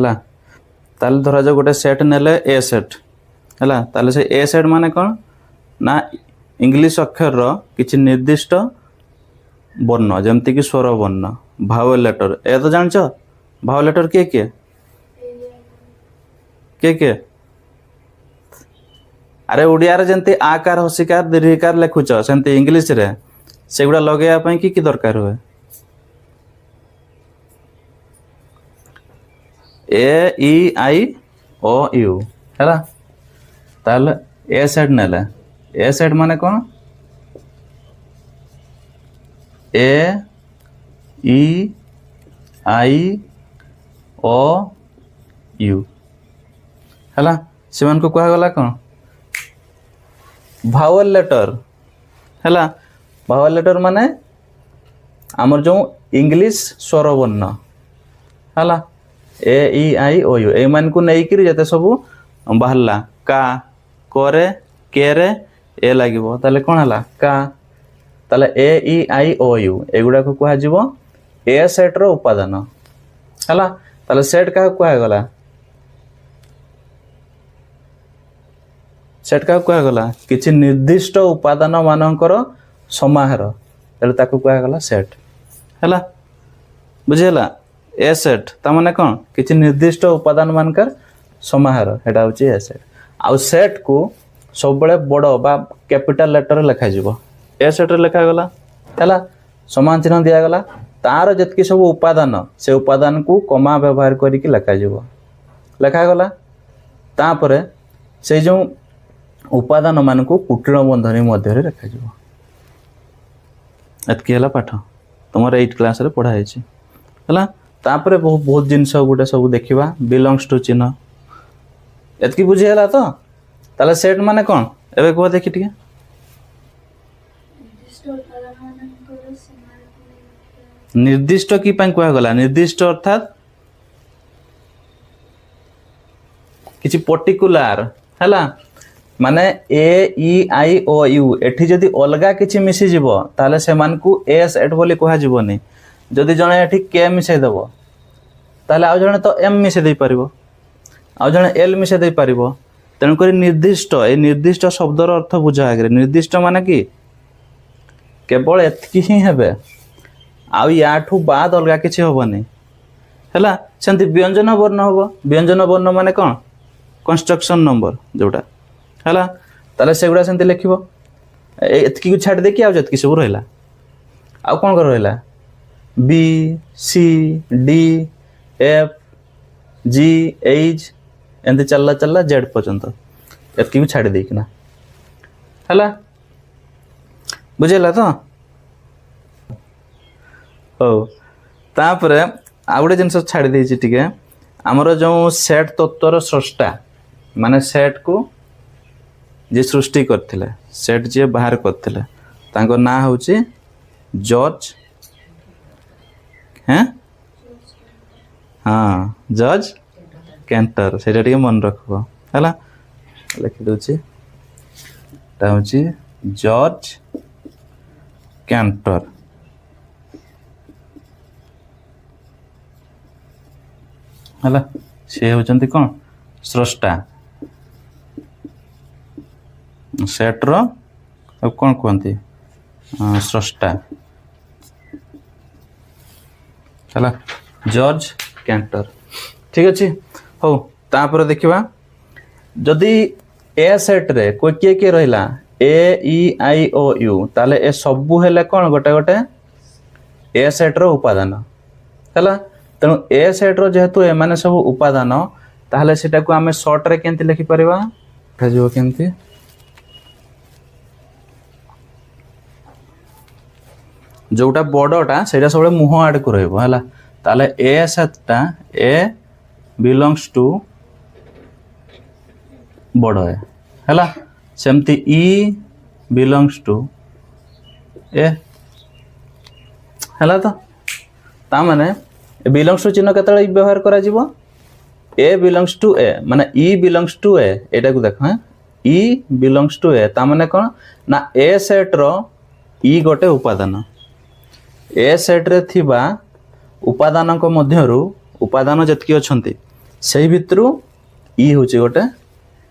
है ताल धरा जाओ गोटे सेट नेले ए सेट है ताल से ए सेट माने कौन ना इंग्लिश अक्षर रो किछि निर्दिष्ट वर्ण जमती कि स्वर वर्ण भावल लेटर ए तो जानछ भावल लेटर के के अरे ओडिया रे जंती आकार हसिकार दीर्घकार लिखुछ सेंती इंग्लिश रे सेगुडा लगेया पई कि दरकार हुए ए ई आई ओ यू है ताल ए सेट नेले ए सेट माने कौन ए ई आई ओ यू है से को कहा गला कौन भावल लेटर है भावल लेटर माने आमर जो इंग्लिश स्वर वर्ण है ए ई आई ओ यू ए मान को नहीं करी जते सब बाहरला का करे के रे ए लागिवो ताले कोन हला का ताले ए ई आई ओ यू एगुडा को कहा जीवो ए सेट रो उपादान हला ताले सेट का कहा गला सेट का कहा गला किछि निर्दिष्ट उपादान मानकर समाहार ताले ताको कहा गला सेट हला बुझेला ए सेट ता माने कोन किछि निर्दिष्ट उपादान मानकर समाहार हेडा होची ए सेट आ सेट को सब बड़े बड़ो बा कैपिटल लेटर लिखा जीवो ए सेट रे लिखा गला हला समान चिन्ह दिया गला तार जतकी सब उपादान से उपादान को कमा व्यवहार करी कि लिखा जीवो लिखा गला तापरे से जो उपादान मान को कुटीर बंधनी मध्य रे लिखा जीवो एतकी हला पाठ तुमर 8 क्लास रे पढ़ा हैछि हला तापरे बहुत जिंस गुटे सब देखिबा बिलोंग्स टू चिन्ह एतकी बुझी हला तो ताले सेट माने कोन एबे को देखि ठीक निर्दिष्ट की पई कोआ गला निर्दिष्ट अर्थात किछि पर्टिकुलर हला माने ए ई आई ओ यू एठी जदी अलगा किछि मिसी जीवो ताले से मान को ए सेट बोली कोहा जीवोनी जदि जने एठी के मिसे देबो ताले आ जने तो एम मिसे दे परिबो आ जने एल मिसे दे परिबो तेणु करी निर्दिष्ट ए निर्दिष्ट शब्दर अर्थ बुझा आगे निर्दिष्ट माने कि केवल एतकी ही हेबे आ याठू बाद अलगा किछि होबनी हैला सेंति व्यंजन वर्ण होबो व्यंजन वर्ण माने कोन कंस्ट्रक्शन नंबर जोटा हैला ताले सेगुडा सेंति लिखिबो एतकी को छाड़ दे कि आ जतकी सब रहला आ कोन कर रहला B C D F G H एंती चलला चलला जेड पर्यंत एतकी भी छाड़ी देकिना हला बुझेला तो ओ तापरे आ गुटे जिंस छाड़ी देछि टिके हमर जो सेट तत्वर स्रष्टा माने सेट को जे सृष्टि करथिले सेट जे बाहर करथिले तांको ना होछि जॉर्ज हैं हाँ जॉर्ज कैंटर सेटा टिके मन रखबो हला लिखि दोछि ता होछि जॉर्ज कैंटर हला से होचंती कोन स्रष्टा सेट रो कोन कोंती स्रष्टा हला जॉर्ज कैंटर ठीक अछि हो तापर देखिबा जदि ए सेट रे को के रहिला ए ई आई ओ यू ताले ए सबु हेले कोन गोटे गोटे ए सेट रो उपादान हला तनो ए सेट रो जेहेतु ए माने सब उपादान ताले सेटा को हमें शॉर्ट रे केंति लिखि परबा खजो केंति जोटा बड़टा सेटा सब मुह आड़ को रहबो हला ताले ए सेटटा ए बिलोंग्स टू बड़ है हला सेमती ई बिलोंग्स टू ए हला तो ता माने बिलोंग्स टू चिन्ह केतळे व्यवहार करा जीवो ए बिलोंग्स टू ए माने ई बिलोंग्स टू ए एटा को देख हैं ई बिलोंग्स टू ए ता माने कोन ना ए सेट रो ई गोटे उपादान ए सेट रे थिबा उपादान को मध्यरु उपादान जतकी अछंती सेही भितरु इ होची गोटे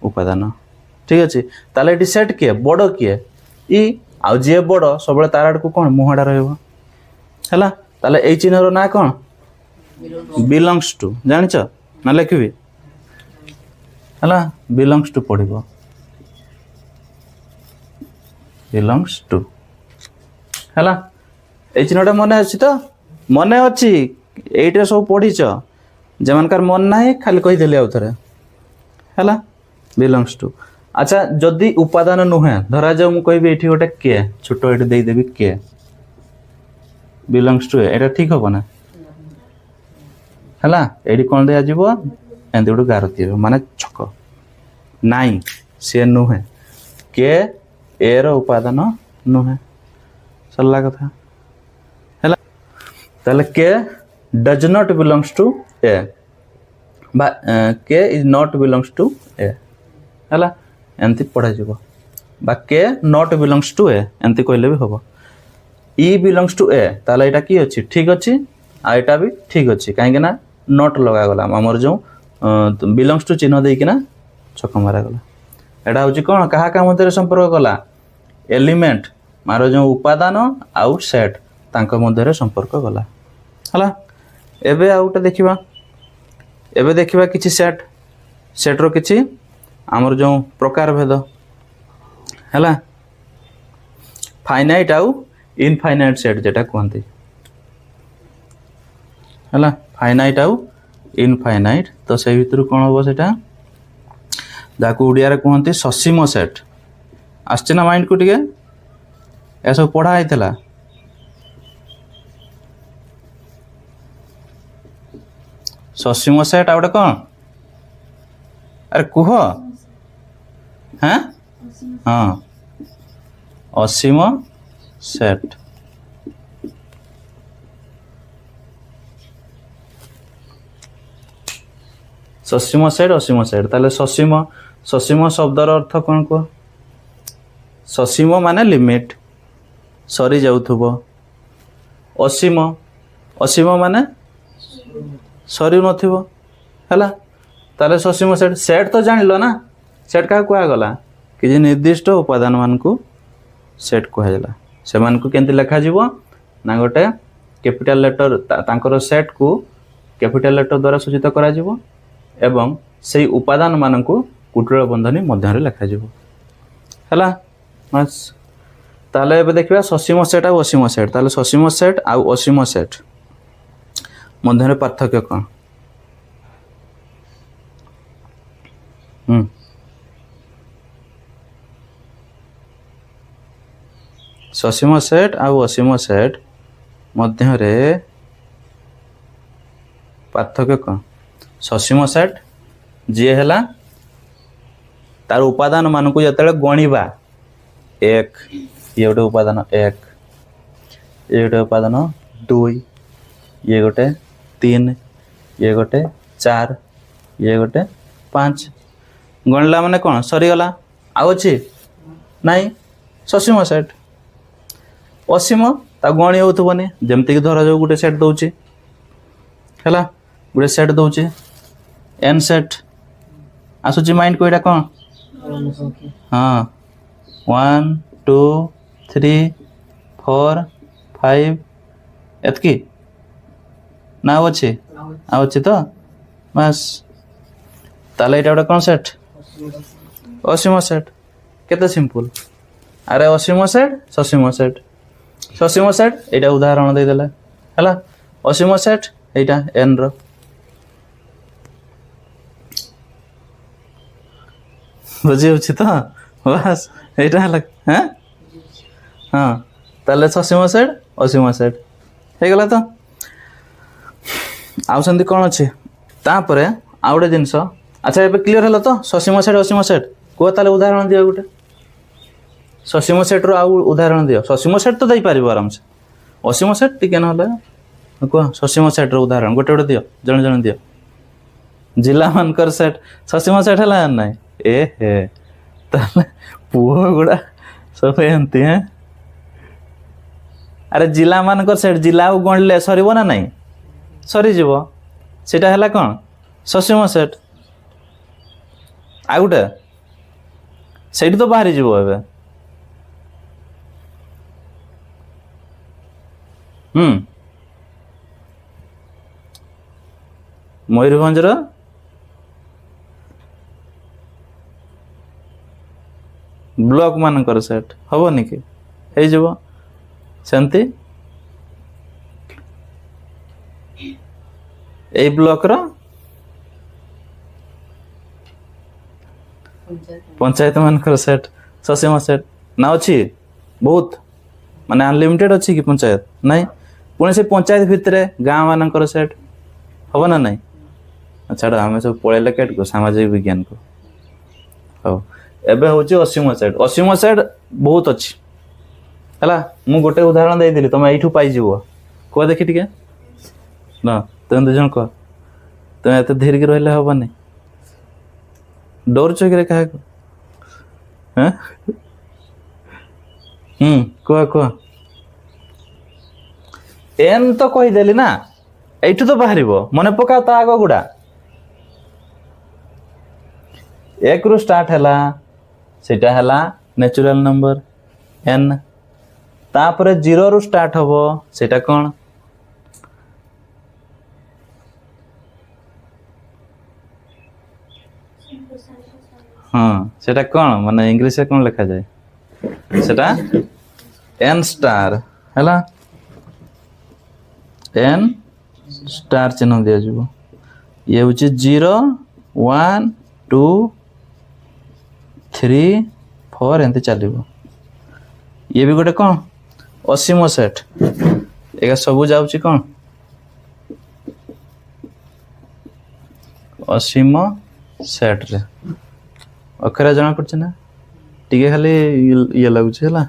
उपादान ठीक अछि ताले एटी सेट किए बड़ किए इ आउ जे बड़ सबले तार आड़ को कोन मुहाडा रहइबो हैला ताले एई चिन्ह रो ना कोन बिलोंग्स टू जानि छ ना लिखबी हैला बिलोंग्स टू पढिबो बिलोंग्स टू हैला एई चिन्हटा मने अछि तो मने अछि एइटे सब पढी छ जेमानकार मन नाही खाली कहि देले आउथरे हैला बिलोंग्स टू अच्छा जदि उपादान नुहे धरा जाऊ मु कहबी एठी गोटे के छोटो एठी देई देबी के बिलोंग्स टू एटा ठीक हो ना हैला एठी कोन दे आजिबो एंदी गोटे गार दियो माने छक नाई से नुहे के ए रो उपादान नुहे सरला कथा हैला ताले के डज नॉट बिलोंग्स टू ए बा के इज नॉट बिलोंग्स टू ए हैला एंती पढ़ा जीवो बा के नॉट बिलोंग्स टू ए एंती कहले भी होबो ई बिलोंग्स टू ए ताले एटा की अछि ठीक अछि आ एटा भी ठीक अछि काहे कि ना नॉट लगा गला हमर जो बिलोंग्स टू चिन्ह देई कि ना छक मारा गला एटा होची कोन कहा का मध्य संपर्क गला एलिमेंट मारो जो उपादान आउ सेट तांको मध्य संपर्क गला हला एबे आउटा देखिबा किछि सेट रो किछि आमर जो प्रकार भेद हैला फाइनाइट आउ इनफाइनाइट सेट जेटा कहंती हैला फाइनाइट आउ इनफाइनाइट तो से भितर कोन होबो सेटा जाको उडिया रे कहंती ससीम सेट आछे ना माइंड को टिके ऐसा पढ़ा आइतला ससीम सेट आउटा कोन अरे कुह हाँ हाँ असीम सेट ससीम सेट असीम सेट ताले ससीम शब्दर अर्थ कौन कह ससीम माने लिमिट सरी जाउथबो असीम माने सरी नथिबो हैला ताले ससीम सेट तो जानिलो ना सेट का कुआ गला कि जे निर्दिष्ट उपादान मान को सेट कुआ जाला से मान को केंति लिखा जीवो ना गोटे कैपिटल लेटर तांकर सेट को कैपिटल लेटर द्वारा सूचित करा जीवो एवं सेही उपादान मान को कुटीर बंधनी मध्य रे लिखा जीवो हैला बस ताले एबे देखिबा ससीम सेट आ असीम सेट ताले ससीम सेट आ असीम सेट मध्य रे पार्थक्य कोन ससीम सेट आउ असीम सेट मध्य रे पार्थक्य कौन ससीम सेट जी है तार उपादान मान को जतले गणिबा एक ये गोटे उपादान एक ये गोटे उपादान दुई ये गोटे तीन ये गोटे चार ये गोटे पाँच गणला माने कौन सरीगला आउ अच्छी नाई ससीम सेट असीम ता गणी होतबनी जेमति कि धरा जाऊ गोटे सेट दउची हैला गोटे सेट दउची एन सेट आसुची माइंड को एटा कोन हां 1 2 3 4 5 एतकी ना अच्छी आ अच्छी तो बस ताले एटा गोटे कोन सेट असीम सेट केते सिंपल अरे असीम सेट ससीम सेट ससीम सेट एटा उदाहरण दे देला हला असीम सेट एटा एन रो बुझी होछि तो बस एटा हला हैं हां ताले ससीम सेट असीम सेट हे गला तो आउ संदी कोन अछि ता परे आउडे जिंस अच्छा एबे क्लियर हला तो ससीम सेट असीम सेट को ताले उदाहरण दियो गुटे ससीम सेट रो आउ उदाहरण दियो ससीम सेट तो दई पारिबो आराम से असीम सेट टिके न हले को ससीम सेट रो उदाहरण गोटे गोटे दियो जण जण दियो जिला मानकर सेट ससीम सेट हला नै ए हे ताले पुओ गुडा सब एंती हैं अरे जिला मानकर सेट जिला गणले सरीबो ना नै सरी जीवो सेटा हला कोन ସସୀମ ସେଟ୍ ଆଉ ଗୋଟେ ସେଇଠି ତ ବାହାରି ଯିବ ଏବେ। ମୟୂରଭଞ୍ଜର ବ୍ଲକ ମାନଙ୍କର ସେଟ୍ ହବନି କି? ହେଇଯିବ ସେମିତି ଏଇ ବ୍ଲକର ପଞ୍ଚାୟତ ମାନଙ୍କର ସେଟ୍ ସସୀମ ସେଟ୍ ନା ଅଛି ବହୁତ ମାନେ ଅନଲିମିଟେଡ ଅଛି କି ପଞ୍ଚାୟତ ନାଇଁ ପୁଣି ସେ ପଞ୍ଚାୟତ ଭିତରେ ଗାଁ ମାନଙ୍କର ସେଟ୍ ହବ ନା ନାଇଁ? ଛାଡ଼ ଆମେ ସବୁ ପଳେଇଲେ କେଟକୁ ସାମାଜିକ ବିଜ୍ଞାନକୁ। ହଉ ଏବେ ହଉଛି ଅସୀମ ସେଟ୍। ଅସୀମ ସେଟ୍ ବହୁତ ଅଛି ହେଲା। ମୁଁ ଗୋଟେ ଉଦାହରଣ ଦେଇଥିଲି ତମେ ଏଇଠୁ ପାଇଯିବ। କୁହ ଦେଖି ଟିକେ ନା ତମେ ଦୁଇ ଜଣ କୁହ। ତମେ ଏତେ ଧୀରିକି ରହିଲେ ହବନି। ଡରୁଛ କିରେ କାହାକୁ? କୁହ କୁହ। ଏନ୍ ତ କହିଦେଲି ନା ଏଇଠୁ ତ ବାହାରିବ। ମନେ ପକାଅ ତା ଆଗ ଗୁଡା। 1 ରୁ ଷ୍ଟାର୍ଟ ହେଲା ସେଟା ହେଲା ନ୍ୟାଚୁରାଲ ନମ୍ବର n। ତାପରେ 0 ରୁ ଷ୍ଟାର୍ଟ ହବ ସେଟା କଣ? ହଁ ସେଟା କଣ ମାନେ ଇଂଲିଶରେ କଣ ଲେଖାଯାଏ? ସେଟା n ଷ୍ଟାର ହେଲା। n ଷ୍ଟାର ଚିହ୍ନ ଦିଆଯିବ। ଇଏ ହଉଛି 0 1 2 3 4 ଏମିତି ଚାଲିବ। ଇଏ ବି ଗୋଟେ କଣ ଅସୀମ ସେଟ୍। ଏଗା ସବୁ ଯାଉଛି କଣ ଅସୀମ ସେଟ୍ରେ। ଅକ୍ଷର ଜଣା ପଡୁଛି ନା ଟିକେ ଖାଲି ଇଏ ଲାଗୁଛି ହେଲା।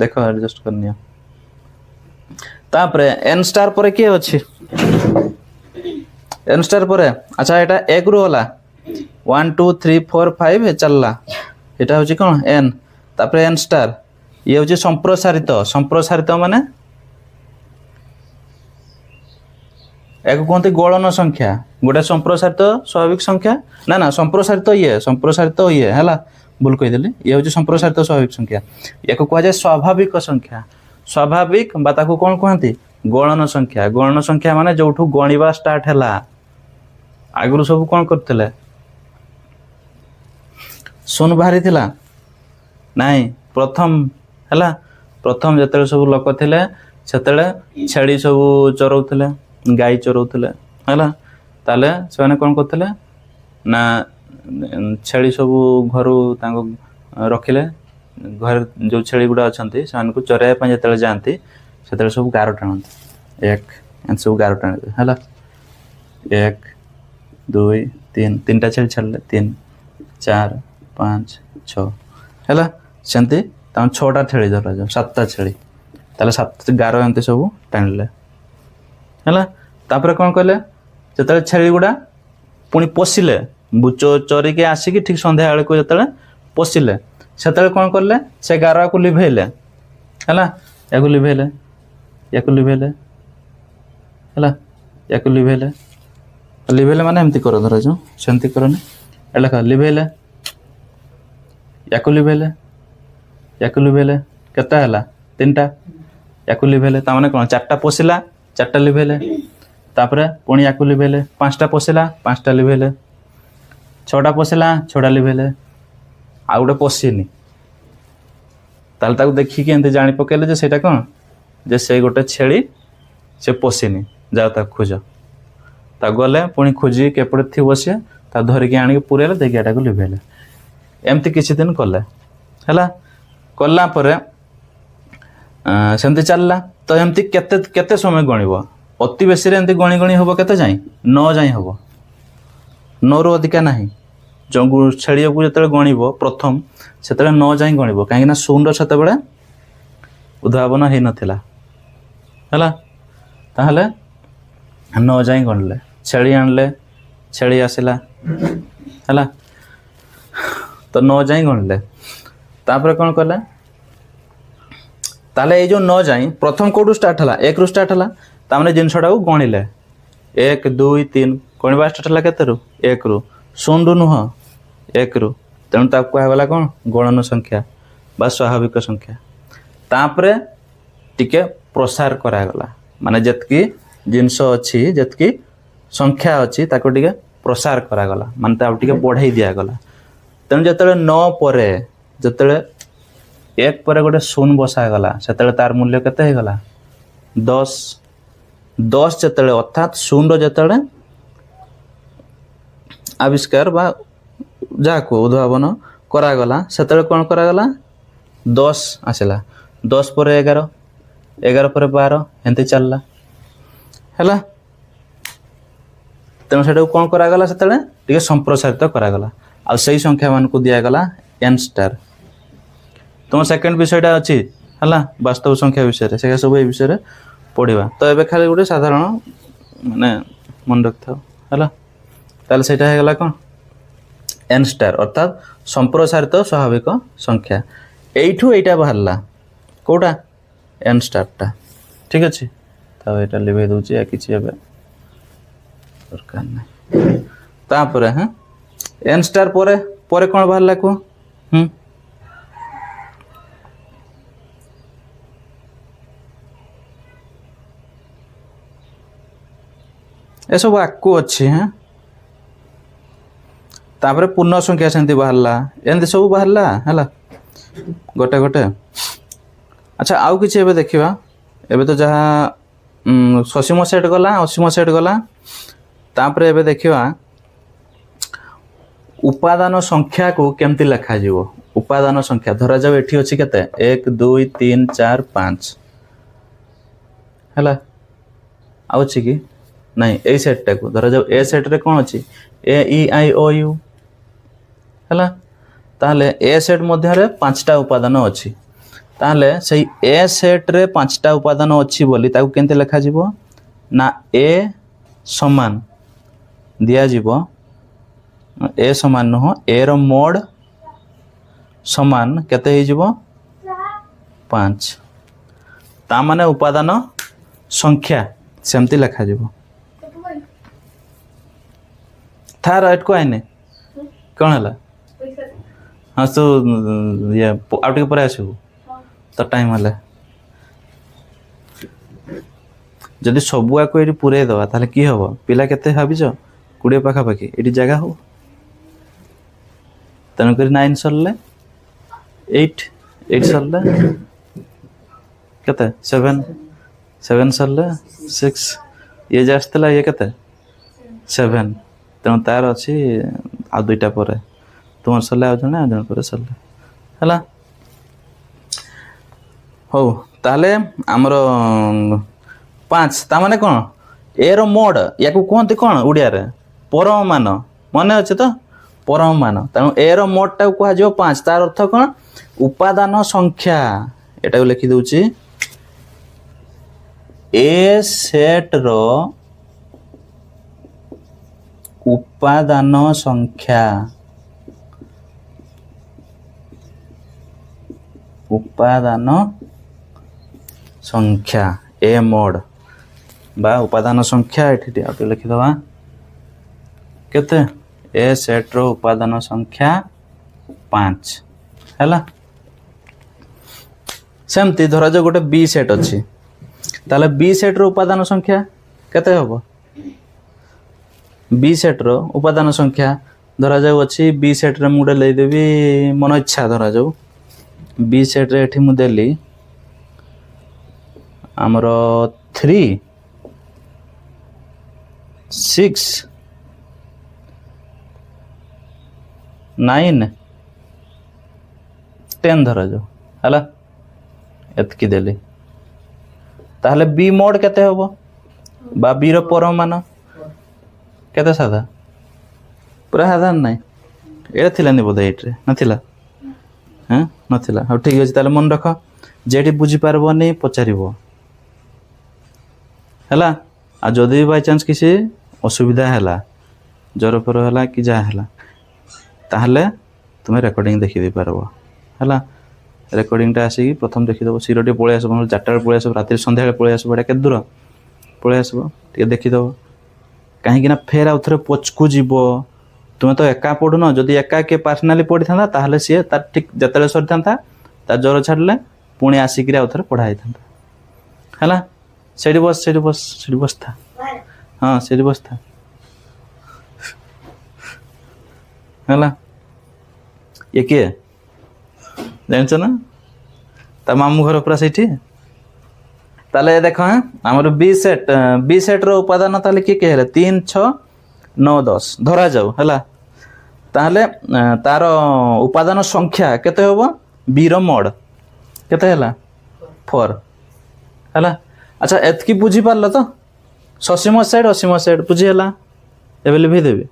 ଦେଖ ଆଡଜଷ୍ଟ କରିନିଅ। ତାପରେ n ଷ୍ଟାର ପରେ କିଏ ଅଛି? n ଷ୍ଟାର ପରେ ଆଚ୍ଛା ଏଟା 1 ରୁ ହେଲା 1 2 3 4 5 ଚାଲିଲା। এটা হচ্ছে কোন n। তারপরে n স্টার ইয়ে হচ্ছে সম্প্রসারিত। সম্প্রসারিত মানে একে কুহতি গড়ন সংখ্যা। গোটে সম্প্রসারিত স্বাভাবিক সংখ্যা না না সম্প্রসারিত ইয়ে হেলা ভুল কইদেলি। ইয়ে হচ্ছে সম্প্রসারিত স্বাভাবিক সংখ্যা। একে কুয়া যায় স্বাভাবিক সংখ্যা। স্বাভাবিক বা তাকু কোন কুহতি গণন সংখ্যা। গণন সংখ্যা মানে যোউঠু গণিবা স্টার্ট হেলা আগুরু সব কোন করতেলে ଶୂନ ବାହାରିଥିଲା ନାଇଁ ପ୍ରଥମ ହେଲା। ପ୍ରଥମ ଯେତେବେଳେ ସବୁ ଲୋକ ଥିଲେ ସେତେବେଳେ ଛେଳି ସବୁ ଚରଉଥିଲେ ଗାଈ ଚରଉଥିଲେ ହେଲା। ତାହେଲେ ସେମାନେ କ'ଣ କରୁଥିଲେ ନା ଛେଳି ସବୁ ଘରୁ ତାଙ୍କୁ ରଖିଲେ। ଘରେ ଯେଉଁ ଛେଳି ଗୁଡ଼ା ଅଛନ୍ତି ସେମାନଙ୍କୁ ଚରାଇବା ପାଇଁ ଯେତେବେଳେ ଯାଆନ୍ତି ସେତେବେଳେ ସବୁ ଗାର ଟାଣନ୍ତି। 1 ଏମିତି ସବୁ ଗାର ଟାଣିବେ ହେଲା। 1 2 3 ତିନିଟା ଛେଳି ଛାଡ଼ିଲେ 3 4 5 6 ହେଲା। ସେମିତି ତାଙ୍କ 6ଟା ଛେଳି ଧରାଯାଉ 7ଟା ଛେଳି ତାହେଲେ 7 ଗାର ଏମିତି ସବୁ ଟାଣିଲେ ହେଲା। ତାପରେ କ'ଣ କଲେ ଯେତେବେଳେ ଛେଳି ଗୁଡ଼ା ପୁଣି ପଶିଲେ ଚରିକି ଆସିକି ଠିକ୍ ସନ୍ଧ୍ୟା ବେଳକୁ ଯେତେବେଳେ ପଶିଲେ ସେତେବେଳେ କ'ଣ କଲେ ସେ ଗାରକୁ ଲିଭେଇଲେ ହେଲା। ୟାକୁ ଲିଭେଇଲେ ହେଲା। ୟାକୁ ଲିଭେଇଲେ ମାନେ ଏମିତି କର ଧରାଯାଉ ସେମିତି କରନି ଏଟା ଲିଭେଇଲେ ୟାକୁ ଲିଭେଇଲେ କେତେ ହେଲା 3ଟା। ୟାକୁ ଲିଭେଇଲେ ତାମାନେ କ'ଣ 4ଟା ପଶିଲା 4ଟା ଲିଭେଇଲେ। ତାପରେ ପୁଣି ୟାକୁ ଲିଭେଇଲେ 5ଟା ପଶିଲା 5ଟା ଲିଭେଇଲେ। 6ଟା ପଶିଲା 6ଟା ଲିଭେଇଲେ। ଆଉ ଗୋଟେ ପଶିନି ତାହେଲେ ତାକୁ ଦେଖିକି ଏମିତି ଜାଣି ପକେଇଲେ ଯେ ସେଇଟା କ'ଣ ଯେ ସେଇ ଗୋଟେ ଛେଳି ସେ ପଶିନି ଯାଅ ତାକୁ ଖୋଜ। ତାକୁ ଗଲେ ପୁଣି ଖୋଜିକି କେପଟେ ଥିବ ସିଏ ତାକୁ ଧରିକି ଆଣିକି ପୁରେଇଲେ ଦେଇକି ଏଟାକୁ ଲିଭେଇଲେ। ଏମିତି କିଛି ଦିନ କଲେ ହେଲା। କଲା ପରେ ସେମିତି ଚାଲିଲା। ତ ଏମିତି କେତେ ସମୟ ଗଣିବ? ଅତି ବେଶୀରେ ଏମିତି ଗଣି ହେବ କେତେ ଯାଏଁ 9 ଯାଏଁ ହେବ। 9ରୁ ଅଧିକା ନାହିଁ। ଯେଉଁ ଛେଳିକୁ ଯେତେବେଳେ ଗଣିବ ପ୍ରଥମ ସେତେବେଳେ 9 ଯାଏଁ ଗଣିବ କାହିଁକିନା ଶୂନର ସେତେବେଳେ ଉଦ୍ଭାବନ ହେଇନଥିଲା ହେଲା। ତାହେଲେ 9 ଯାଏଁ ଗଣିଲେ। ଛେଳି ଆଣିଲେ ଛେଳି ଆସିଲା ହେଲା। ତ 9 ଯାଏଁ ଗଣିଲେ। ତାପରେ କ'ଣ କଲେ ତାହେଲେ ଏଇ ଯେଉଁ 9 ଯାଏଁ ପ୍ରଥମ କେଉଁଠୁ ଷ୍ଟାର୍ଟ ହେଲା 1 ରୁ ଷ୍ଟାର୍ଟ ହେଲା। ତାମାନେ ଜିନିଷଟାକୁ ଗଣିଲେ 1 2 3 कणिबा स्टार्ट है केते रु 1 रु 0 रु नुह 1 रु तेणु ताकू कहगला कौन गणन संख्या बा स्वाभाविक संख्या तापरे टिके प्रसार करागला माने जतकी जिनस अच्छी जतकी संख्या अच्छी ताको टिके प्रसार करागला माने ता टिके बढ़ाई दिया गला तेणु जतले 9 परे जतले 1 परे गोटे 0 बसा गला सेतले तार मूल्य केते हे गला 10 10 जतले अर्थात 0 जतले आविष्कार बा जाको उद्भावन करागला सेतले कोन करागला 10 आसला 10 पर 11 11 पर 12 एंती चलला हैला तेणु से कौन करागला सेतले टिके संप्रसारित करागला आ सही संख्या मान को दिया गला n स्टार तुम सेकंड विषयटा अच्छी हैला वास्तव संख्या विषय से सब ए विषय पढ़ा तो एबे खाली गोटे साधारण माने मन रखता हैला ताले सेटा हे गला कोन n स्टार अर्थात संप्रसारित स्वाभाविक संख्या एठू एटा बाहरला कोटा n स्टार टा ठीक अछि तो एटा लिभे दोची या किछि एबे दरकार नै तापरे हां n स्टार परे परे कोन बाहरला को ए सब आकु अछि हां तापरे पूर्ण संख्या सेंती बाहरला एंती सब बाहरला हला गोटे गोटे अच्छा आउ किछि एबे देखिबा एबे तो जहा 80 सेट गला 80 सेट गला तापरे एबे देखिबा उपादान संख्या को केमती लिखा जीवो उपादान संख्या धरा जाव एठी अछि केते 1 2 3 4 5 हला आउ छी कि नहीं ए सेट टा को धरा जाव ए सेट रे कोन अछि ए ई आई ओ यू हला ताले ए सेट मध्य रे 5टा उपादान अछि ताले सही ए सेट रे 5टा उपादान अछि बोली ताकू केनते लिखा जीवो ना ए समान दिया जीवो ए समान न ए रो मोड समान केते हे जीवो 5 ता माने उपादान संख्या सेमती लिखा जीवो था राइट को आइने कोन हला हाँ तो ये आउट के परे आसबू तो टाइम हले जदि सबुआ को एटी पुरे दवा ताले की हबो पिला केते भाबिछ 20 पाखा पाखी एटी जगह हो तन कर 9 सरले 8 8 सरले केते 7 7 सरले 6 ये जास्तला ये केते 7 तेणु तार अच्छी आ 2टा पर तुम सरले आ जने आ जने पर सरले हला हो ताले हमर 5 ता माने कोन ए रो मोड याकू कोनती कोन उडिया रे परम मान मने अछि तो परम मान तेणु ए रो मोड टा को जो 5 तार अर्थ कोन उपादान संख्या एटा को लिखि दउची ए सेट रो उपादान संख्या उपादान संख्या ए मोड बा उपादान संख्या एठी आउट लिखि दवा केते ए सेट रो उपादान संख्या 5 हैला सेमती धरा जो गोटे बी सेट अछि ताले बी सेट रो उपादान संख्या केते हबो बी सेट रो उपादान संख्या धरा जाऊ अच्छी बी सेट रे मुडे ले देबी मन इच्छा धरा जाऊ बी सेट रे एठी मु देली हमरो 3 6 9 10 धरा जाऊ हला एतकी देली ताहले बी मोड केते हबो बा बी रो परम मान केते साधा पूरा साधारण नहीं एटा थिला नि बोधे एट्रे नथिला हां नथिला हो ठीक अछि ताले मन रख जेठी बुझी पारबो नै पचारिबो हला आ जदि बाय चांस किसी असुविधा हला जर पर हला कि जा हला ताहले तुमे रिकॉर्डिंग देखि दे पारबो हला रिकॉर्डिंग टा आसी प्रथम देखि दबो सिरोटी पळे आसबो 4टा पळे आसबो रात्रि संध्या पळे आसबो एटा के दूर पळे आसबो टिके देखि दबो कहीं फेर आउ थे पछकू जीव तुम्हें तो एका पढ़ुन जदि एका किए पर्सनाली पढ़ी था ताहले सी तार ठीक जिते सरी था तार ज्वर छाड़े पुणी आसिक आउ थे पढ़ाई था है से बस से बस से बस था हाँ से बस था है ये किए जानच ना ता मामू घर पूरा सही ताले देख हाँ आमर बी सेट रो उपादान ताले किए किए 3 6 9 10 धरा जाऊ है ताहले तार उपादान संख्या केते होबो बी रो मोड केते हैला 4 हैला अच्छा एतकी बुझी पारल तो ससीम सेट असीम सेट बुझी हैला एबे लिखि देबी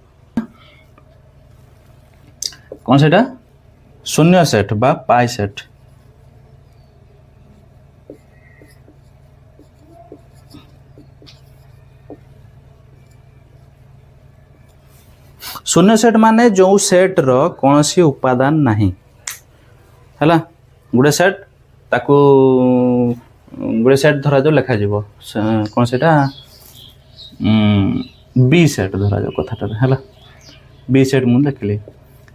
कौन सेटा शून्य सेट बा पाई सेट शून्य सेट माने जो सेट रो कौन सी उपादान नहीं है गोटे सेट ताकू गोटे सेट धरा जो लिखा जीवो कौन सेटा बी सेट धरा जो कथाटा है बी सेट मुझे लिखिली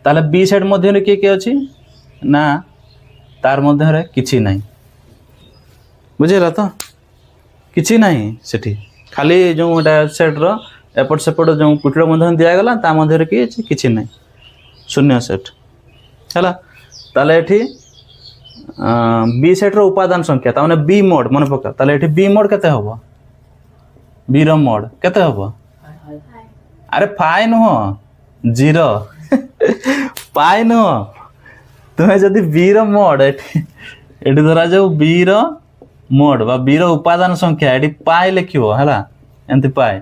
ताले बी सेट मध्य किए किए अच्छी ना तार मध्य किछि नहीं बुझेगा तो किछि नहीं सेठी खाली जो सेट रो एपट सेपट जो कुटीर मध्य दिगला ता मध्य किछि नहीं शून्य सेट है ताले एठी बी सेट रो उपादान संख्या ताने बी मोड मन पका ताले एठी बी मोड केते होबो बी रो मोड केते होबो अरे फाइन हो 0 पाई नुह तुम्हें जदि बी रो मोड एठी धरा जाऊ बी रो मोड बा बी रो उपादान संख्या एठी पाई लिखिबो हला एंती पाई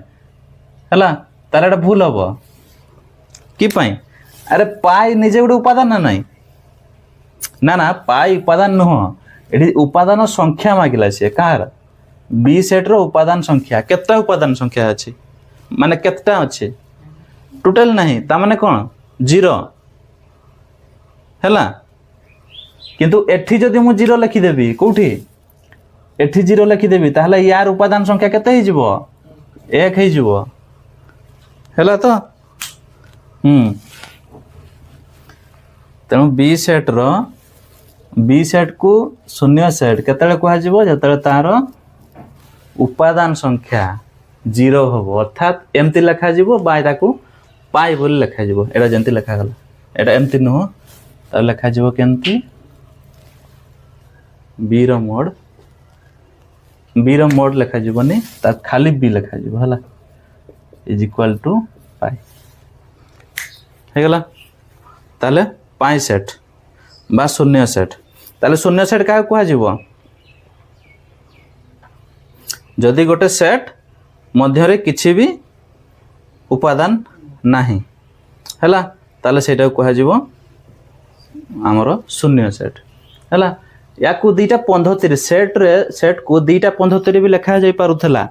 हला ताले एटा भूल हबो कि पाई अरे पाई निजे गोटे उपादान ना नहीं ना पाई उपादान नुह एठी उपादान संख्या मागिला से कार बी सेट रो उपादान संख्या केते उपादान संख्या अछि माने केतेटा अछि टोटल नहीं ता माने कोन 0 हैला किंतु एठी जदि मु 0 लिखि देबी कोठी एठी 0 लिखि देबी ताहले यार उपादान संख्या केते हे जिवो 1 हे जिवो हैला तो तेणु बी सेट को शून्य सेट केतले कहा जिवो जतले तार उपादान संख्या 0 होबो अर्थात एमती लिखा जिवो बाय ताकू पाई बोली लिखा जिवो एटा जंती लिखा गला एटा एमती नुह त लिखा जिवो केमती बी रो मोड लिखा जिवोनी त खाली बी लिखा जिवो हला इज इक्वल टू पाई हे गला ताले पाई सेट बा शून्य सेट ताले शून्य सेट का कहा जिवो जदि गोटे सेट मध्य रे किछि भी उपादान नहीं हैला ताले सेटा कहा जिवो आमर शून्य सेट हैला या को दीटा पद्धति सेट को दीटा पद्धति भी लिखा जाई पारुथला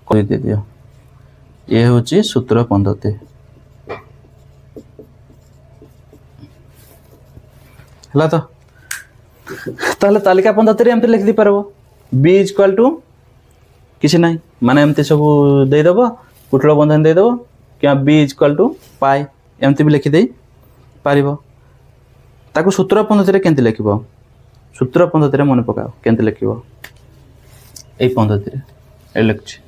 कहि दे दियो ये होची सूत्र पद्धति हैला तो ताले तालिका पद्धति रे एमते लिख दी परबो b इक्वल टू किछि नहीं माने एमते सब दे देबो कुटलो बंधन दे देबो क्या b इक्वल टू पाई एमती भी लिखि दे पारिबो ताकू सूत्र पद्धति रे केंति लिखिबो सूत्र पद्धति रे मन पकाओ केंति लिखिबो एई पद्धति रे ए लिखछि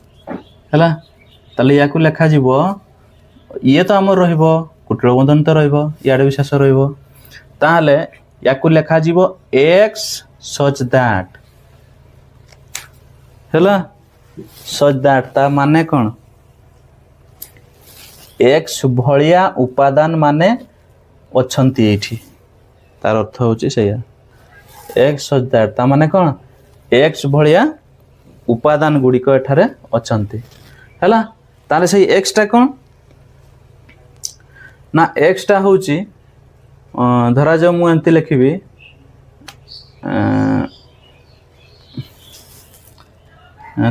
हला ताले याकू लेखा जिवो ये तो हमर रहिबो कुटलो बंधन तो रहिबो याडे विशेष रहिबो ताले याकू लेखा जिवो x such that हला such that ता माने कोन एक्स भलिया उपादान माने अछंती एठी तार अर्थ होची सेया एक्स सच दैट ता माने कोन एक्स भलिया उपादान गुडी को एठारे अछंती हला ताले सेई एक्स टा कोन ना एक्स टा होची धरा जो मु एंती लिखिबी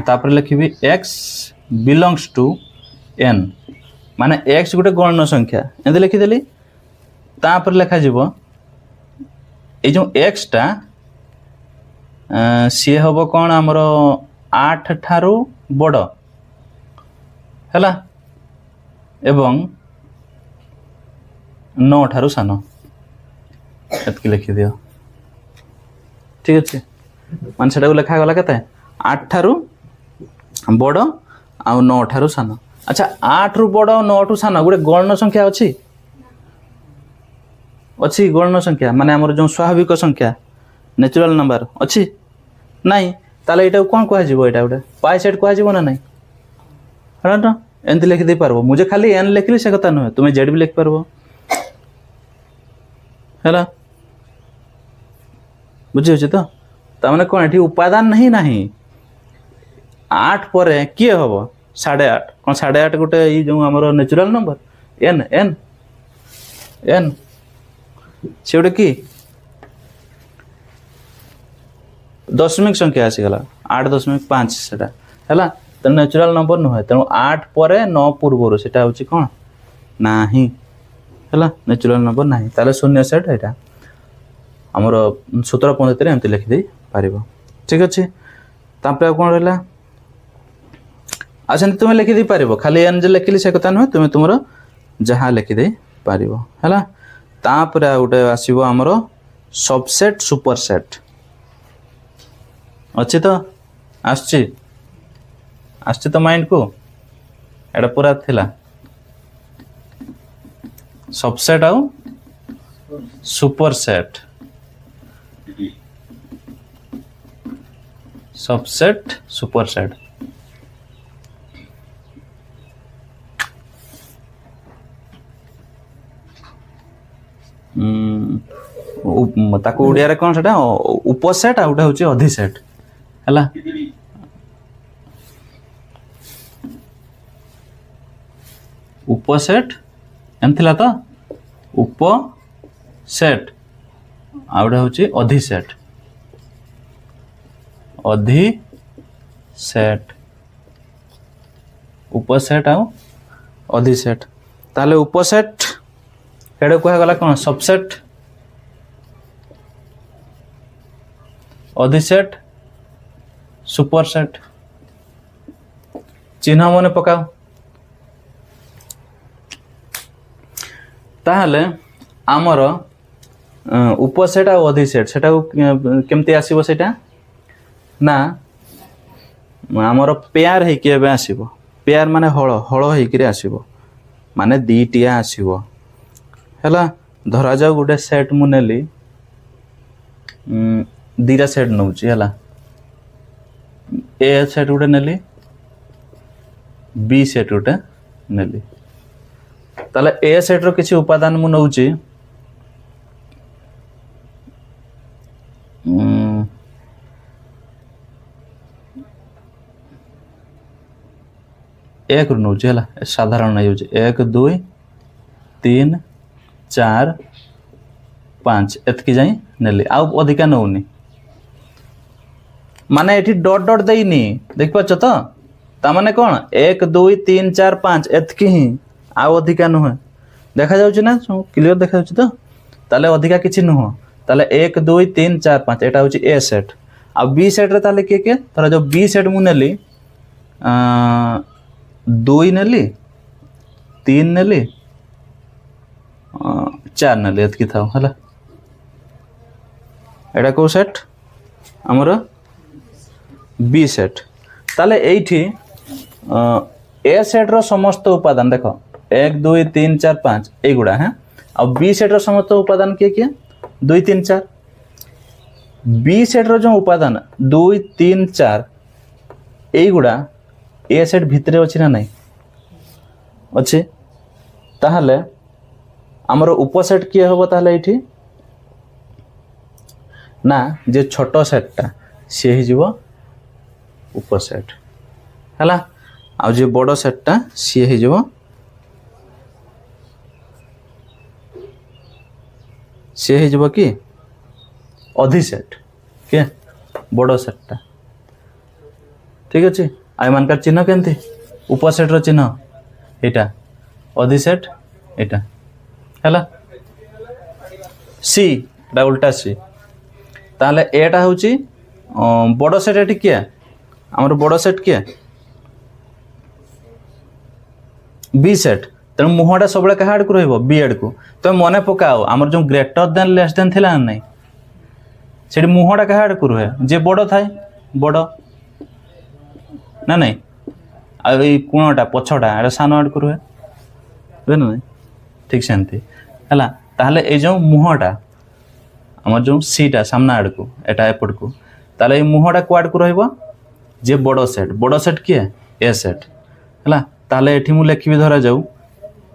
तापर लिखिबी एक्स बिलोंग्स टू एन माने x गोटे गणन संख्या एंते लिखि देली तापर लिखा जीवो ए जो x टा सी हबो कोन हमरो 8 ठारू बड़ हैला एवं 9 ठारू सान एतकी लिखि दियो ठीक अच्छे मान से लिखा गला के 8 ठारू बड़ आ 9 ठारू सान अच्छा 8 रु बड़ 9 ठू सान गोटे गणन संख्या अच्छी अच्छी गणन संख्या माने हमर जो स्वाभाविक संख्या नेचुरल नंबर अच्छी नहीं ताले एटा कोन कह जीवो एटा गोटे पाई सेट कह जीवो ना नहीं है एमती लिखि दे पारबो मुझे खाली एन लिखली से कथा नुहे तुम्हें जेड भी लिख पारबो है बुझी होची तो तामाने कोन एठी उपादान नहीं नहीं 8 पर किए हम 8.5 कौन 8.5 गोटे ये जो हमर natural number n n n से गोटे कि दशमिक संख्या आसीगला 8.5 सेटा है तो नेचुरल नंबर नुहे तेणु 8 पर 9 पूर्वर सेटा होची कौन नाही है नेचुरल नंबर नाही ताले शून्य सेट एटा हमर सूत्र पद्धति रे एमती लिखि दे पारिबो ठीक अछि तापर कोन रहला आसेंती तुम लिखि दे पारिबो खाली एन जे लिखिली से कथा नुहे तुम तुमरो जहां लिखि दे पारिबो है तापर गोटे आसीबो हमर सबसेट सुपरसेट अच्छी तो आसछि तो माइंड को एटा पूरा थिला सबसेट आउ सुपरसेट सबसेट सुपरसेट ताको ओडिया रे कोन सेटा उपसेट आ उठा होची अधिसेट हला उपसेट एम थिला तो उपसेट आ उठा होची अधिसेट अधिसेट उपसेट आ अधिसेट ताले उपसेट हेडे कह गला कौन सबसेट अधिसेट सुपरसेट चिन्ह मने पकाओ ताहले आमर उपसेट आ अधिसेट सेटा केमती आसीबो सेटा ना आमर पेयर है कि एबे आसीबो पेयर माने हळ हळ है कि आसीबो माने दीटिया आसीबो हैला धरा जाओ गोटे सेट मु नेली दीरा सेट नउची हैला ए सेट गोटे नेली बी सेट गोटे नेली ताले ए सेट रो किछि उपादान मु नउची एक नउची हैला साधारण नै होची 1 2 3 4 5 एतकी जाई नेली आ अधिका नउनी माने एठी डॉट डॉट देइनी देख पाछ तो ता माने कोन 1 2 3 4 5 एतकी ही आ अधिका नुह देखा जाउची ना क्लियर देखा जाउची तो ताले अधिका किछि नुह ताले 1 2 3 4 5 एटा होची ए सेट आ बी सेट रे ताले के तोरा जो बी सेट मु नेली 2 नेली 3 नेली 4 नेली एतकी थाओ हला एटा को सेट हमर बी सेट ताले एठी ए सेट रो समस्त उपादान देखो 1 2 3 4 5 एगुडा है अब बी सेट रो समस्त उपादान के 2 3 4 बी सेट रो जो उपादान 2 3 4 एगुडा ए सेट भितरे अछि ना नहीं अछि ताहले हमर उपसेट किए होबो ताहले एठी ना जे छोटो सेटटा से ही जीवो उपसेट हला आ जे बड़ो सेटटा से ही जीवो से ही जीवो कि अधिसेट के बड़ो सेटटा ठीक अछि आइ मानकर चिन्ह केनती उपसेट रो चिन्ह एटा अधिसेट एटा हला सी डा उल्टा सी ताले एटा होची बड़ो सेट एटी किया हमर बड़ो सेट किया बी सेट तेणु मुहटा सब क्या आड़ को बी आड़ को तुम मन पकाओ आमर जो ग्रेटर देन लेस देन थिला ना नहीं से मुहटा क्या आड़ को रुहे जे बड़ थाए बड़ ना नहीं कोणटा पछटा एटा सान आड़ को रुहे ना नहीं ठीक सेमती है ताहले ए जो मुहटा आमर जो सीटा सामना आड़ को एटा एपट को ताहले ए मुहटा को आड़ को रहिबो जे बड़ सेट किए ए सेट है ताहले एठी मु लिखिबि धरा जाऊ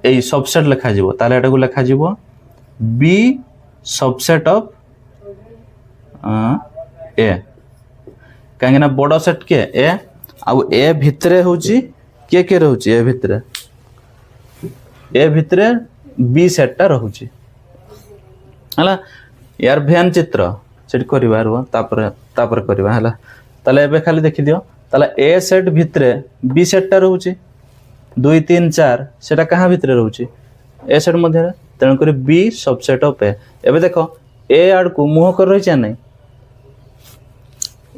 ए सबसेट लिखा जिवो ताहले एटा को लिखा जिवो बी सबसेट ऑफ ए कहीं ना बड़ सेट के ए आउ ए भितरे होची के रहउची ए भितरे बी सेटटा रहउची हला यार भ्यान चित्र सेट करबा रो तापर करबा हला ताले एबे खाली देखि दियो ताले ए सेट भितरे बी सेटटा रहउची 2 3 4 सेटा कहाँ भितरे रहउची ए सेट मध्य तेणु कर बी सबसेट ऑफ ए एबे देखो ए आड़ को मुह कर रही नहीं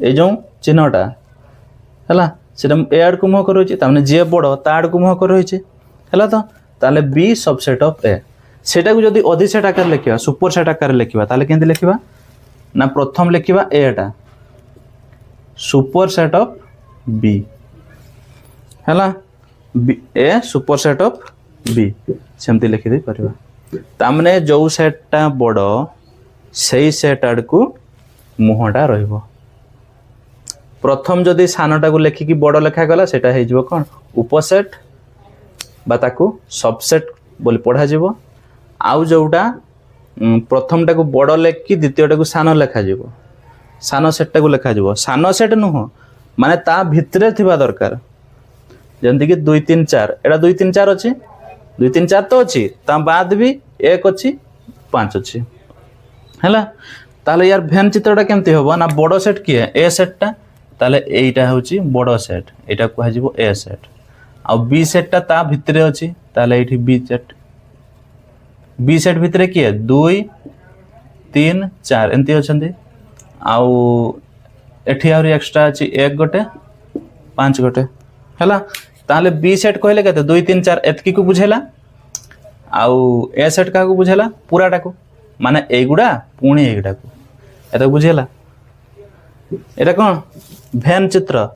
ए जो चिन्हटा है ए आड़ को मुह कर रही ताने जे बड़ ता आड़ को मुह कर रही है तो ताले बी सबसेट ऑफ ए सेटा को जदि अधि सेट आकार लिखा सुपर सेट आकार लिखा ताले केंति लिखा ना प्रथम लिखा एटा सुपर सेट ऑफ बी है ए सुपर सेट ऑफ बी सेमती लिखि दे परिबा तामने जो सेटटा बड़ सही सेट आड़ को मुहटा रहिबो प्रथम जदि सानटा को लेखिकी बड़ लेखा गला सेटा हे जिवो कोन उपसेट बा ताकू सबसेट बोली पढ़ा जिवो आउ जोटा प्रथमटा को बड़ लेखि द्वितीयटा को सान लेखा जिवो सान सेटटा को लेखा जिवो सान सेट नुह माने ता भितरे थिबा दरकार जंती कि 2 3 4 एटा 2 3 4 अछि 2 3 4 तो अछि ता बाद भी 1 अछि 5 अछि हैला ताले यार भ्यान चित्रटा केमती होबो ना बड़ सेट किए ए सेटटा ताले एटा होची बड़ सेट एटा को हाजिबो ए सेट आ बी सेटटा ता भितरे अछि ताले एठी बी सेट भितरे किए 2 3 4 एंती अछंती आउ एठी आउरी एक्स्ट्रा अछि 1 गोटे 5 गोटे हैला ताले बी सेट कहले केते 2 3 4 एतकी को बुझेला आउ ए सेट का को बुझेला पूराटा को माने एगुडा पुणी एगुडा को एता बुझेला एटा कोन भ्यान चित्र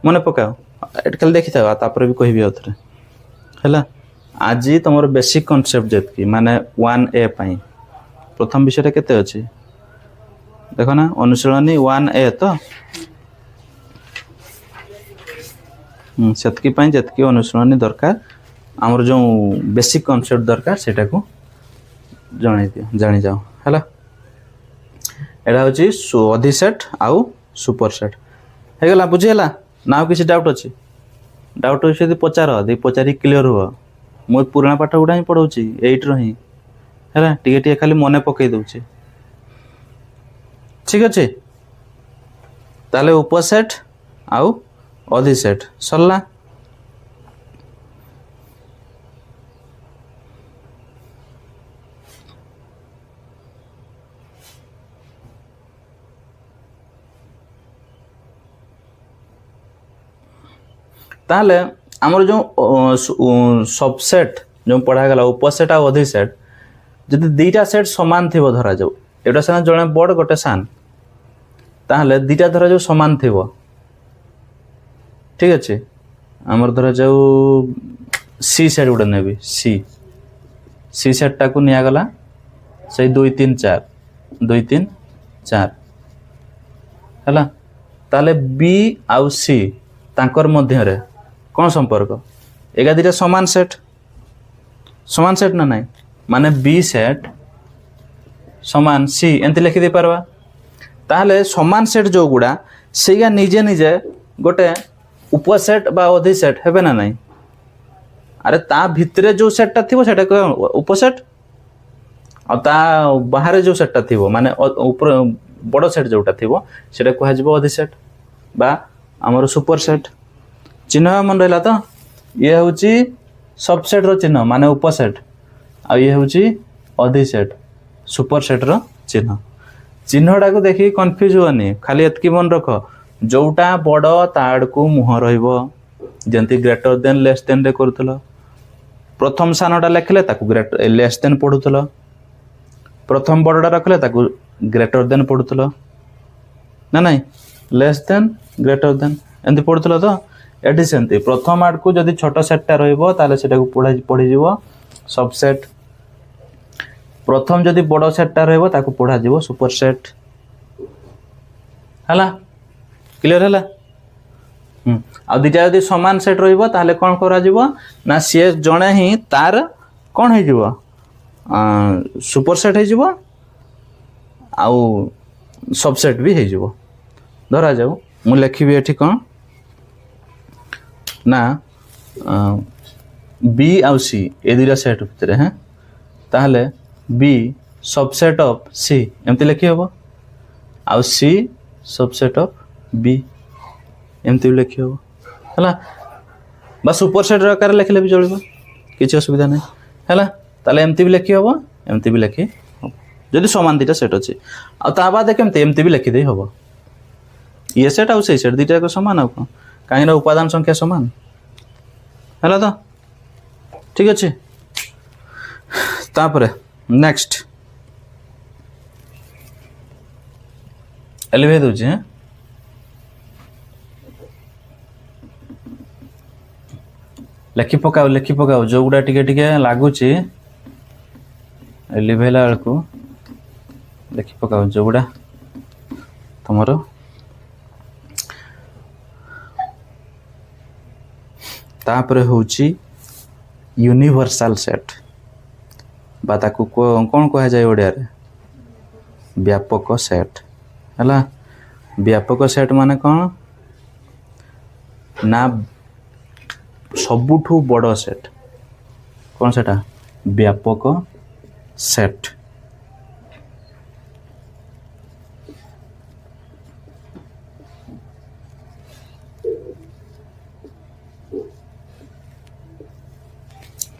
मने पकाओ एट खाली देखि था तापर भी कहबी अथरे हैला आज तमर बेसिक कांसेप्ट जेतकी माने 1a पई प्रथम विषय केते अछि देखो ना अनुशीलनी 1a तो सेतकी पई जेतकी अनुशीलनी दरकार हमर जो बेसिक कांसेप्ट दरकार सेटा को जानी जाओ हैला एटा होची अधि सेट आउ सुपर सेट हे गला बुझिला ना किसी डाउट अछि डाउट होय से पचारी क्लियर हो मो पुराना पाठ गुडा ही पढौची 8 रही हैला टिके खाली मने पकई दउची ठीक अछि ताले उपसेट आउ अधि सेट सरला ताले आमर जो सबसेट जो पढ़ा गला उपसेट आ अधि सेट जदि दीटा सेट समान थिबो धरा जाऊ एटा साना जणे बड़ गोटे सान ताहले दीटा धरा जाऊ समान थिबो ठीक अछि आमर धरा जाऊ सी सेट उडा नेबी सी सेट टा को निया गला सही 2 3 4 हला ताले बी आउ सी तांकर मध्य रे कौन संपर्क एगा दीटा समान सेट ना नहीं माने बी सेट समान सी एंती लिखि दे परवा ताहले समान सेट जो गुडा सेगा निजे निजे गोटे उपसेट बा अधि सेट हेबे ना नहीं अरे ता भितरे जो सेटटा थिबो सेटा को उपसेट आ ता बाहर जो सेटटा थिबो माने ऊपर बड़ सेट जोटा थिबो सेटा को हाजिबो अधि सेट बा हमर सुपर सेट चिन्ह मन रहला तो ये होची सबसेट रो चिन्ह माने उपसेट आ ये होची अधि सेट सुपर सेट रो चिन्हटा को देखि कंफ्यूज होनी खाली एतकी मन रख जोटा बड़ ताड़ को मुह रहइबो जंती ग्रेटर देन लेस देन रे करथलो प्रथम सानटा लिखले ताकू लेस देन पढ़ुल प्रथम बड़टा रखले ताकू ग्रेटर देन पढ़ुल ना नहीं लेस देन ग्रेटर देन एमती पढ़ुल तो एटी सेमती प्रथम आड़ को जदि छोट सेटटा रहिबो ताले सेटा को पढ़ी जीवो सबसेट प्रथम जदि बड़ सेटटा रहिबो ताकू पढ़ा जीवो सुपर सेट हला क्लियर हला आ दुटा जदि समान सेट रहिबो ताले कोन करा जीवो ना सी जणे ही तार कोन हे जीवो सुपर सेट हे जीवो आउ सबसेट भी हे जीवो धरा जाऊ मु लिखिबी एठी कोन ना बी आउ सी ए दुटा सेट भितर हैं ताहले बी सबसेट ऑफ सी एमती लिखि हबो आउ सी सबसेट ऑफ बी एमती लिखि हबो हला बस सुपर सेट आकार लिखले भी चलबो किछि असुविधा नै हला ताले एमती भी लिखि हबो एमती भी लिखि हबो जदि समान दुटा सेट अछि आ ता बाद केमती एमती भी लिखि दे हबो ये सेट आउ से सेट दुटा को समान आउ कहीं उपादान संख्या समान है तो ठीक अच्छे तापरे नेक्स्ट एलिभे दूची हैं लिखि पकाओ जो गुड़ा टिके टिके लागुची एलिभेला बेलू लिखि पकाओ जो गुड़ा तुमर तापरे होची यूनिवर्सल सेट बा ताकू कौन कहा जाए ओडिया रे व्यापक सेट हला व्यापक सेट माने कौन ना सबुठू बड़ सेट कौन सेटा व्यापक सेट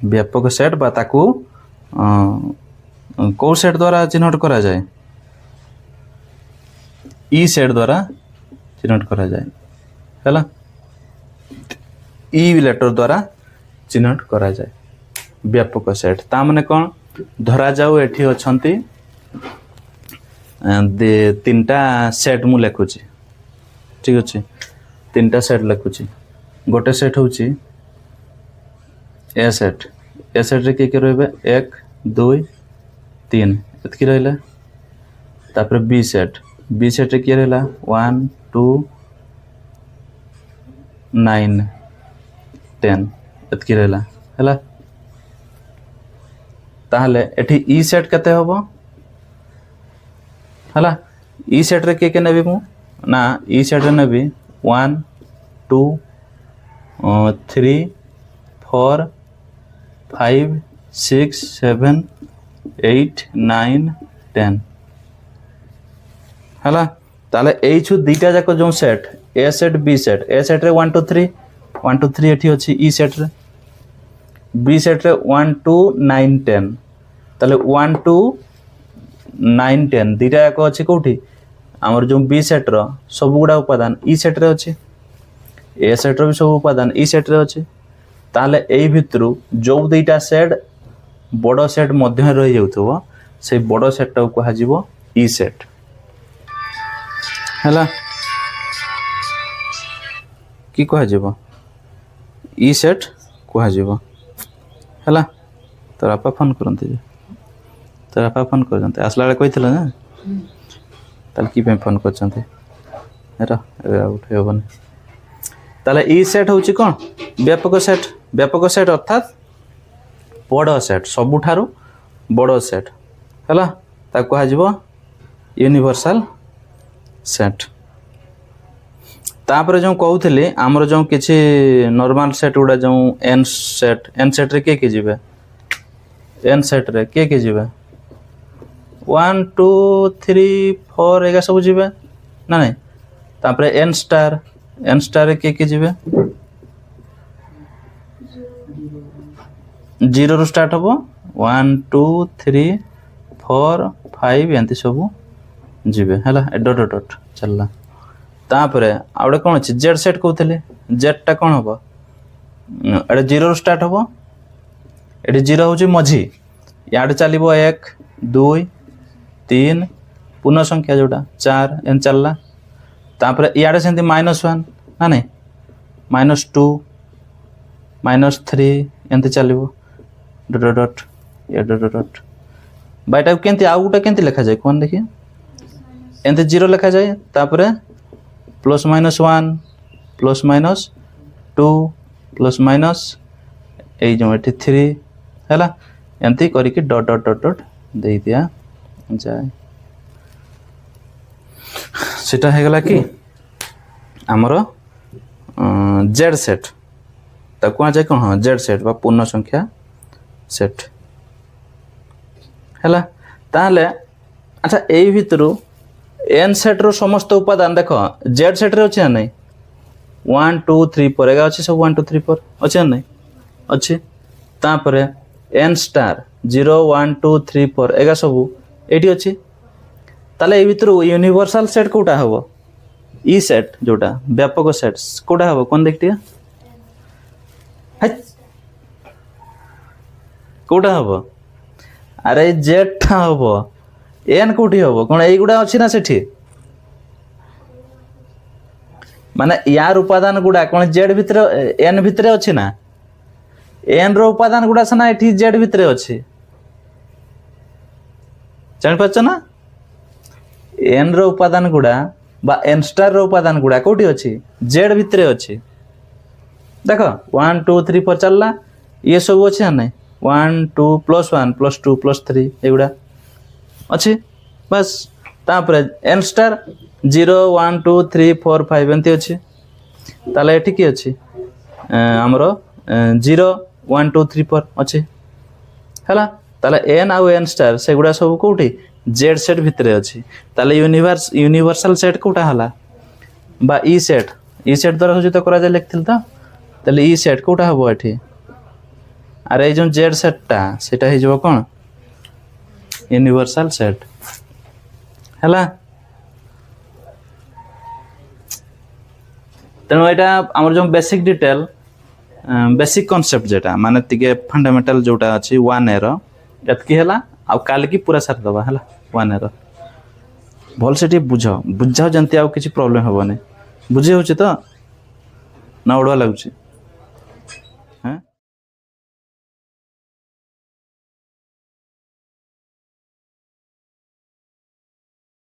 व्यापक सेट बा ताकू कौ सेट द्वारा चिन्हट करा जाए ई सेट द्वारा चिन्हट करा जाए हैला ई लेटर द्वारा चिन्हट करा जाए व्यापक सेट ता माने कौन धरा जाऊ एठी अछंती तीनटा सेट मु लिखुची ठीक अछि तीनटा सेट लिखुची गोटे सेट होची ए सेट रे के रहिबे 1 2 3 एतकी रहिला तापर बी सेट रे के रहिला 1 2 9 10 एतकी रहिला हैला ताहले एठी ई सेट कते होबो हैला ई सेट रे के नेबी मु ना ई सेट रे नेबी 1 2 3 4 5 6 7 8 9 10 हला ताले एई छु दीटा जाको जो सेट ए सेट रे 1 2 3 एठी अछि ई सेट रे बी सेट रे 1 2 9 10 ताले 1 2 9 10 दीटा जाको अछि कोठी हमर जो बी सेट रो सब गुडा उपादान ई सेट रे अछि ए सेट रो भी सब उपादान ई सेट रे अछि ताले एई भितरु जो दुईटा सेट बड़ सेट मध्य रही जाउथबो से बड़ सेट टा कहा जीवो ई सेट हैला की कहा जीवो ई सेट कहा जीवो हैला तोर आपा फोन करंते तोर आपा फोन करंते असला बेले कहितला ना ताल की पे फोन करचंते हेरा उठे होबन ताले ई सेट होची कोन व्यापक सेट अर्थात बड़ सेट सबुठारु बड़ सेट हैला ता कहा जीवो यूनिवर्सल सेट तापर जो कहूली आमर जो किसी नॉर्मल सेट गुड़ा जो एन सेट रे के जीवे एन सेट रे के जीवे 1 2 3 4 एगा सब जीवे ना नहीं तापर एन स्टार रे के जीवे 0 रु स्टार्ट हबो 1 2 3 4 5 एंती सब जीवे हैला डॉट डॉट चलला तापरे आउडे कोन अछि जेड सेट कहउतले जेड टा कोन हबो एडे 0 रु स्टार्ट हबो ये 0 हूँ मझी इे चलो 1 2 3 पूर्ण संख्या जोटा 4 एन चलला तापर इे से -1 ना नहीं -2 -3 एमती चलो डट डट ये डट डट बाईटा केमती आउ गोटे केमती लिखा जाए कौन देखिए एमती 0 लिखा जाए तापर +-1 +-2 +- ये जो ये 3 है एमती करके डट डट डट डट दे दिया जाए सेटा है गला कि आमर जेड सेट ताकू आ जाए कौन हाँ जेड सेट बा पूर्ण संख्या सेट है ताहले अच्छा यही भितर एन सेट रो समस्त उपादान देख जेड सेट रे अच्छे ना नहीं 1 2 3 4 एगा अच्छे सब 1 2 3 4 अच्छे ना नहीं अच्छे तापर एन स्टार 0 1 2 3 4 एगा सब ये अच्छे ताले भितर यूनिवर्सल सेट कोटा हम ई सेट जोटा व्यापक सेट कोटा हम कौन देखिए कोटा हम अरे जेड टा हम एन कौटी हम कौन युड़ा अच्छी ना सेठी माने यार उपादान गुड़ा कौन जेड भितर एन भितर अच्छी ना एन रो उपादान गुड़ा सना एठी जेड भितर अच्छी जान पाच ना एन रो उपादान गुड़ा बा एन स्टार रो उपादान गुड़ा कौटी अच्छी जेड भितर अच्छी देख 1 2 3 4 चलला ये सब अच्छे ना नहीं 1 2 +1 +2 +3 एगुड़ा अच्छी बस तापर एन स्टार 0 1 2 3 4 5 एमती अच्छी ताले एठी की अच्छी आमर 0 1 2 3 4 अच्छी है ताले एन आउ एन स्टार से गुड़ा सब कौटी जेड सेट भितर अच्छी ताले यूनिवर्सल सेट कोटा हला बा ई सेट द्वारा सूचित करा जाए लिखथिल तो ताले ई सेट कोटा हबो एठी अरे जो जेड सेटा सेटा ही जो कौन यूनिवर्सल सेट है तेणु यहाँ आम जो बेसिक डिटेल बेसिक कॉन्सेप्ट जेटा माने तिके फंडामेंटल जोटा अच्छी 1 एर एतकी है आउ काल की पूरा सारी दबा है 1 एर भल से बुझ बुझाओ जमती आउ किसी प्रॉब्लम हेनी बुझे हो तो ना उड़वा लगुच।